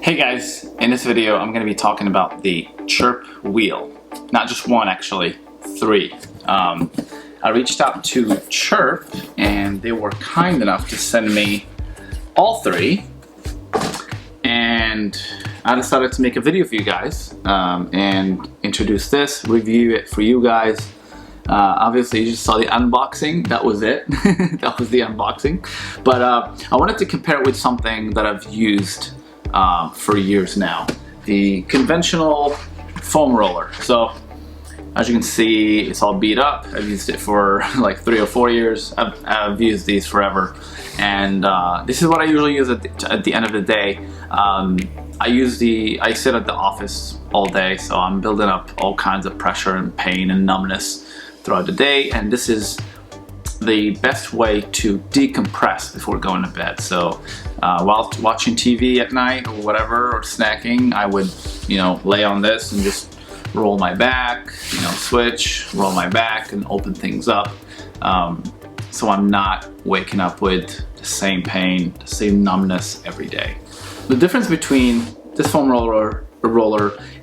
Hey guys, in this video I'm going to be talking about the Chirp Wheel. Not just one, actually, three. I reached out to Chirp and they were kind enough to send me all three, and I decided to make a video for you guys and introduce this, review it for you guys. Obviously you just saw the unboxing, that was it. That was the unboxing. But I wanted to compare it with something that I've used for years now, the conventional foam roller. So as you can see, it's all beat up. I've used it for like 3 or 4 years. I've used these forever, and this is what I usually use at the end of the day. I sit at the office all day, so I'm building up all kinds of pressure and pain and numbness throughout the day, and this is the best way to decompress before going to bed. So while watching TV at night or whatever, or snacking, I would, lay on this and just roll my back, switch, roll my back and open things up. So I'm not waking up with the same pain, the same numbness every day. The difference between this foam roller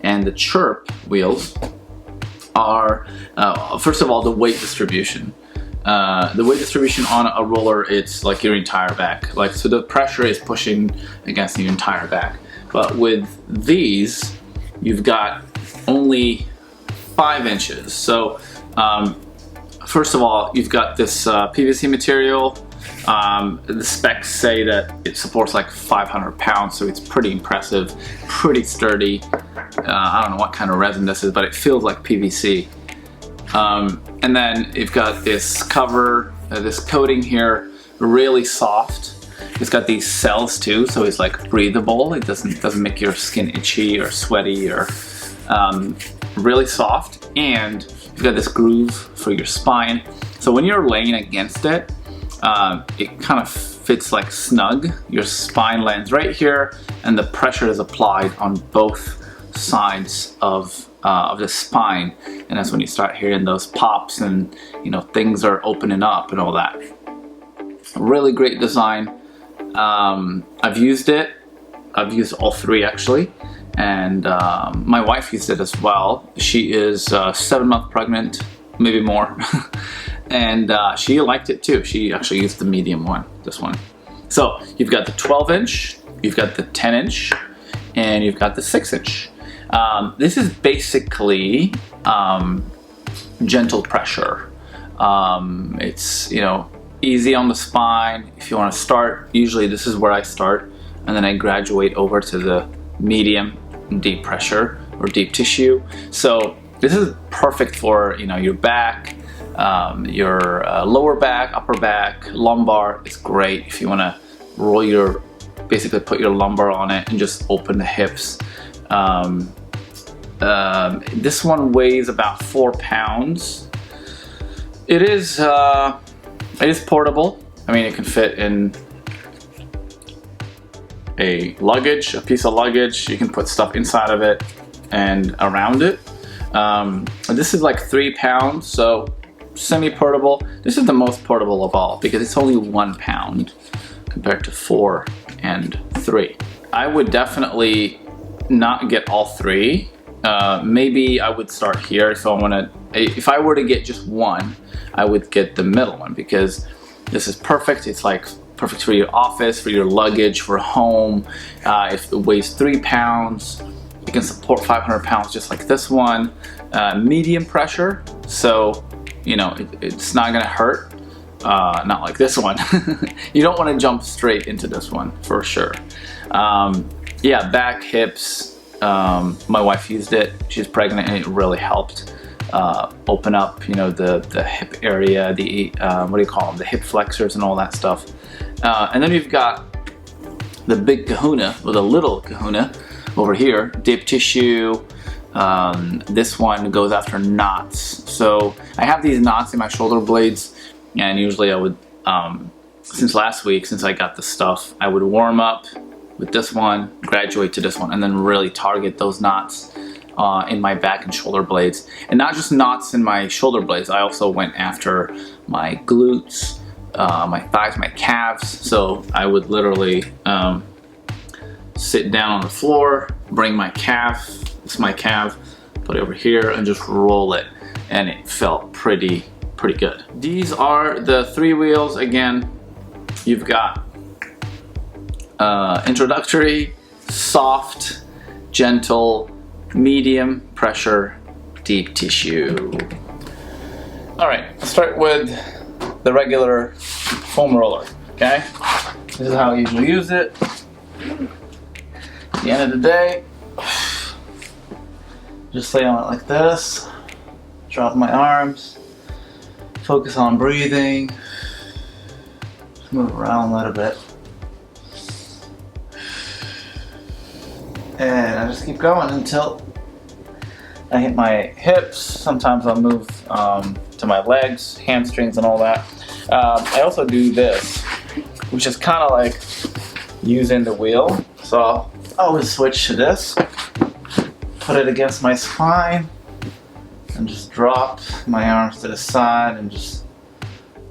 and the Chirp wheels are, first of all, the weight distribution. The weight distribution on a roller, it's like your entire back. So the pressure is pushing against your entire back. But with these, you've got only 5 inches. So first of all, you've got this PVC material. The specs say that it supports like 500 pounds, so it's pretty impressive, pretty sturdy. I don't know what kind of resin this is, but it feels like PVC. And then you've got this cover, this coating here, really soft. It's got these cells too, so it's like breathable. It doesn't make your skin itchy or sweaty, or really soft. And you've got this groove for your spine. So when you're laying against it, it kind of fits like snug. Your spine lands right here, and the pressure is applied on both sides of the spine, and that's when you start hearing those pops and things are opening up and all that. Really great design. I've used it. I've used all three actually, and my wife used it as well. She is 7 months pregnant, maybe more, and she liked it too. She actually used the medium one, this one. So you've got the 12-inch, you've got the 10-inch, and you've got the 6-inch. This is basically gentle pressure. It's easy on the spine. If you want to start, usually this is where I start, and then I graduate over to the medium deep pressure or deep tissue. So this is perfect for your back, your lower back, upper back, lumbar. It's great if you want to roll basically put your lumbar on it and just open the hips. This one weighs about 4 pounds. It is portable. I mean, it can fit in a piece of luggage. You can put stuff inside of it and around it. This is like 3 pounds, so semi-portable. This is the most portable of all because it's only 1 pound compared to 4 and 3. I would definitely not get all three. Maybe I would start here. So if I were to get just one, I would get the middle one because this is perfect. It's like perfect for your office, for your luggage, for home. If it weighs 3 pounds, it can support 500 pounds just like this one. Medium pressure, so it's not gonna hurt. Not like this one. You don't want to jump straight into this one for sure. Yeah, back, hips. My wife used it. She's pregnant, and it really helped open up, the hip area, the what do you call them, the hip flexors and all that stuff. And then you've got the big kahuna or the little kahuna over here, deep tissue. This one goes after knots. So I have these knots in my shoulder blades, and usually I would, since last week, since I got the stuff, I would warm up with this one, graduate to this one, and then really target those knots in my back and shoulder blades. And not just knots in my shoulder blades, I also went after my glutes, my thighs, my calves. So I would literally sit down on the floor, bring my calf, it's my calf, put it over here and just roll it, and it felt pretty good. These are the 3 wheels. Again, you've got introductory, soft, gentle, medium pressure, deep tissue. All right, let's start with the regular foam roller, okay? This is how I usually use it. At the end of the day, just lay on it like this, drop my arms, focus on breathing, just move around a little bit. And I just keep going until I hit my hips. Sometimes I'll move to my legs, hamstrings and all that. I also do this, which is kind of like using the wheel. So I'll always switch to this, put it against my spine, and just drop my arms to the side and just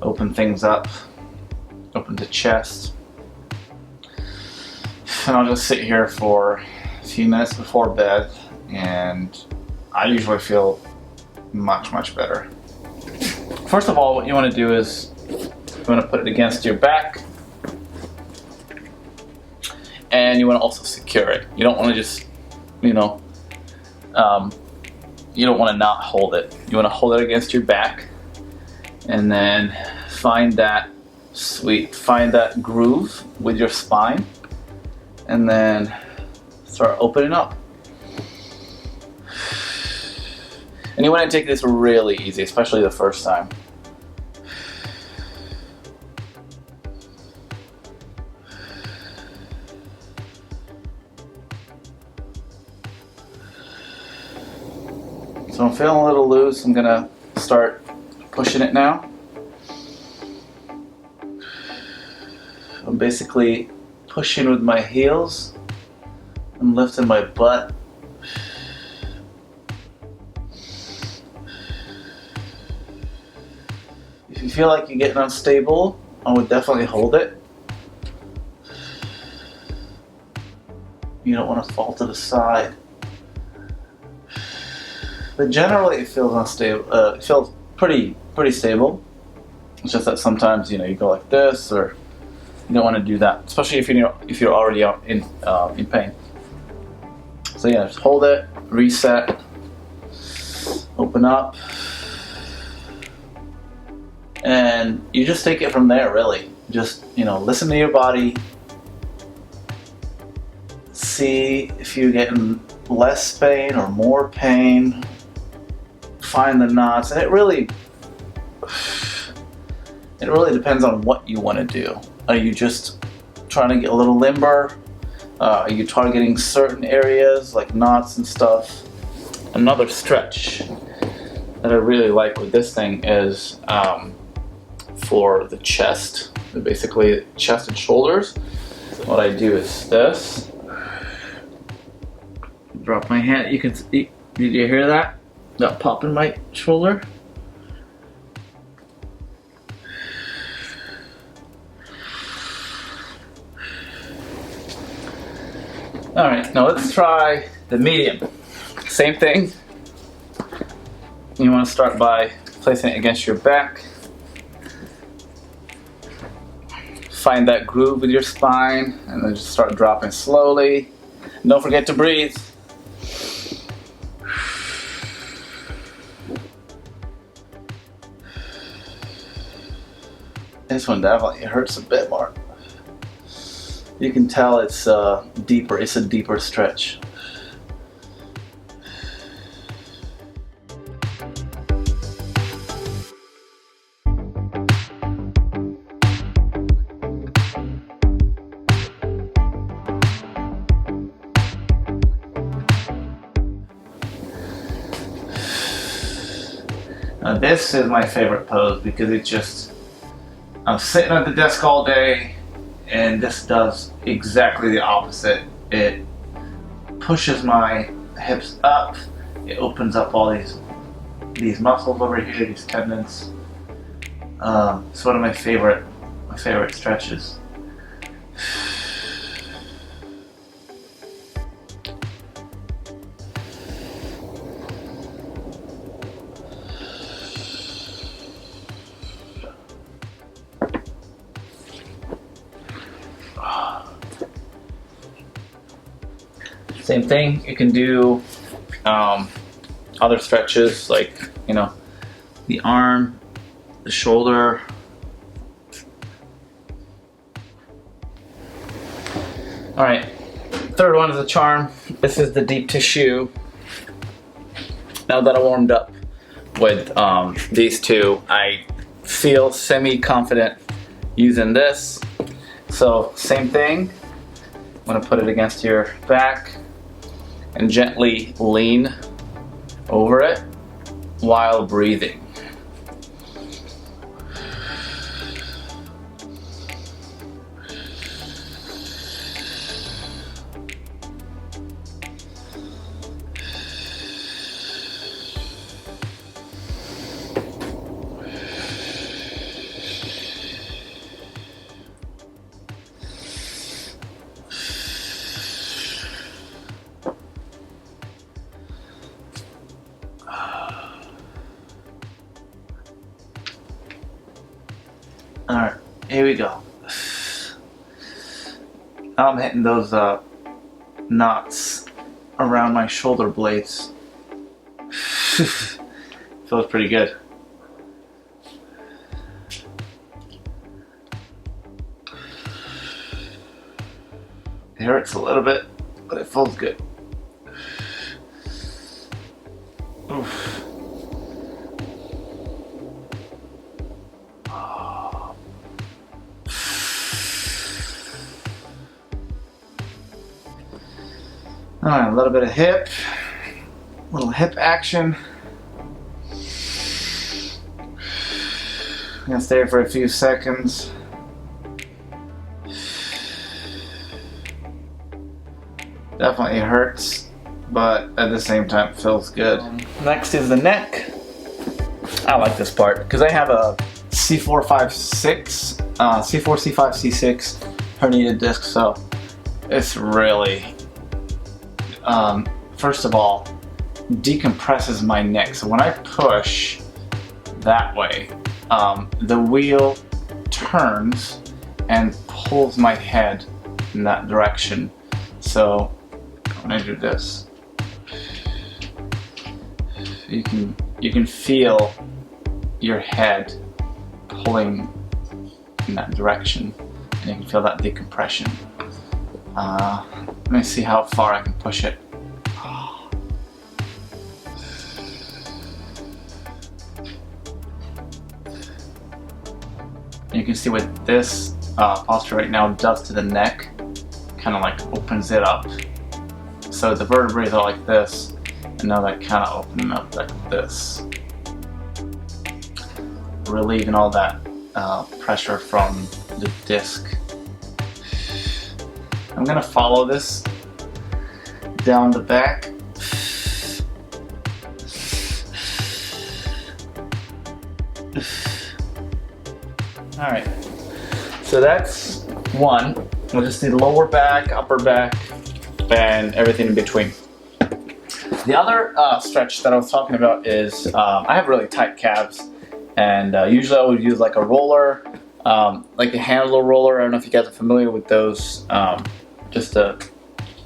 open things up, open the chest. And I'll just sit here for a few minutes before bed, and I usually feel much better. First of all, what you want to do is you want to put it against your back, and you want to also secure it. You don't want to just, you don't want to not hold it. You want to hold it against your back, and then find that groove with your spine, and then start opening up. And you want to take this really easy, especially the first time. So I'm feeling a little loose. I'm gonna start pushing it now. I'm basically pushing with my heels. I'm lifting my butt. If you feel like you're getting unstable, I would definitely hold it. You don't want to fall to the side. But generally it feels unstable. It feels pretty stable. It's just that sometimes you go like this, or you don't want to do that, especially if you're already in pain. So yeah, just hold it, reset, open up, and you just take it from there. Really, just listen to your body. See if you're getting less pain or more pain. Find the knots, and it really depends on what you want to do. Are you just trying to get a little limber? Are you targeting certain areas like knots and stuff? Another stretch that I really like with this thing is for the chest, basically chest and shoulders. What I do is this. Drop my hand. You can see, did you hear that? That pop in my shoulder. All right, now let's try the medium. Same thing. You want to start by placing it against your back. Find that groove with your spine, and then just start dropping slowly. And don't forget to breathe. This one definitely hurts a bit more. You can tell it's deeper. It's a deeper stretch. Now this is my favorite pose because it just, I'm sitting at the desk all day, and this does exactly the opposite. It pushes my hips up. It opens up all these muscles over here, these tendons. It's one of my favorite stretches. Same thing, you can do other stretches like, you know, the arm, the shoulder. All right, third one is a charm. This is the deep tissue. Now that I warmed up with these two, I feel semi-confident using this. So same thing, I'm gonna put it against your back and gently lean over it while breathing. Alright, here we go. Now I'm hitting those knots around my shoulder blades. Feels pretty good. It hurts a little bit, but it feels good. Oof. Alright, a little bit of hip, action. I'm gonna stay here for a few seconds. Definitely hurts, but at the same time it feels good. Next is the neck. I like this part because I have a C4, 5, 6, C4, C5, C6 herniated disc, so it's really first of all, decompresses my neck. So when I push that way, the wheel turns and pulls my head in that direction. So when I do this, you can feel your head pulling in that direction, and you can feel that decompression. Let me see how far I can push it. You can see what this posture right now does to the neck, kind of like opens it up. So the vertebrae are like this, and now that kind of opening up like this, relieving all that pressure from the disc. I'm gonna follow this down the back. All right, so that's one. We'll just do the lower back, upper back, and everything in between. The other stretch that I was talking about is I have really tight calves, and usually I would use like a roller, like a handle roller. I don't know if you guys are familiar with those, just to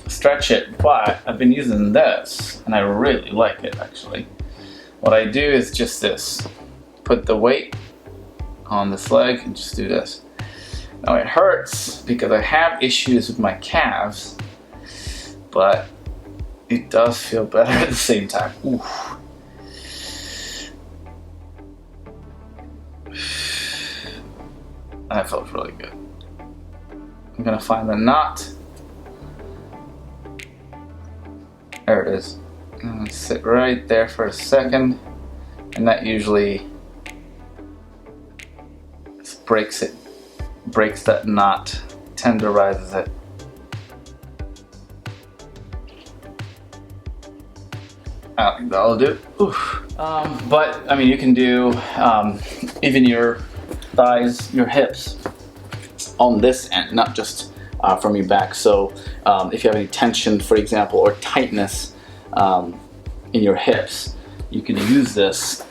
stretch it, but I've been using this, and I really like it actually. What I do is just this, put the weight on this leg and just do this. Now it hurts because I have issues with my calves, but it does feel better at the same time. Oof. That felt really good. I'm gonna find the knot. There it is. I'm gonna sit right there for a second, and that usually breaks it, breaks that knot, tenderizes it. I think that'll do. Oof. But I mean, you can do even your thighs, your hips on this end, not just from your back. So if you have any tension, for example, or tightness in your hips, you can use this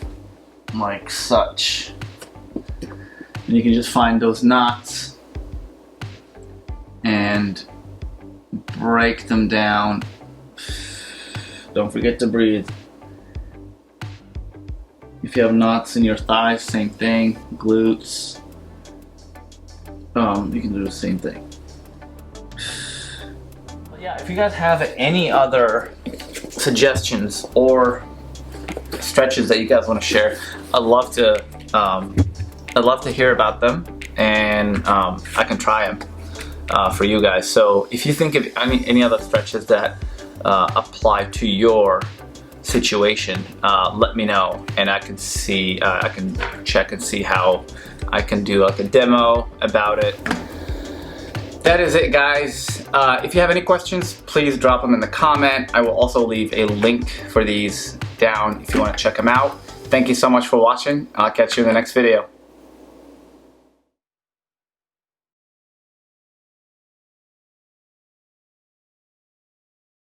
like such. And you can just find those knots and break them down Don't forget to breathe. If you have knots in your thighs, same thing. Glutes, you can do the same thing. But yeah, if you guys have any other suggestions or stretches that you guys want to share, I'd love to hear about them, and I can try them for you guys. So if you think of any other stretches that apply to your situation, let me know, and I can see, I can check and see how I can do like a demo about it. That is it, guys. If you have any questions, please drop them in the comment. I will also leave a link for these down if you want to check them out. Thank you so much for watching. I'll catch you in the next video.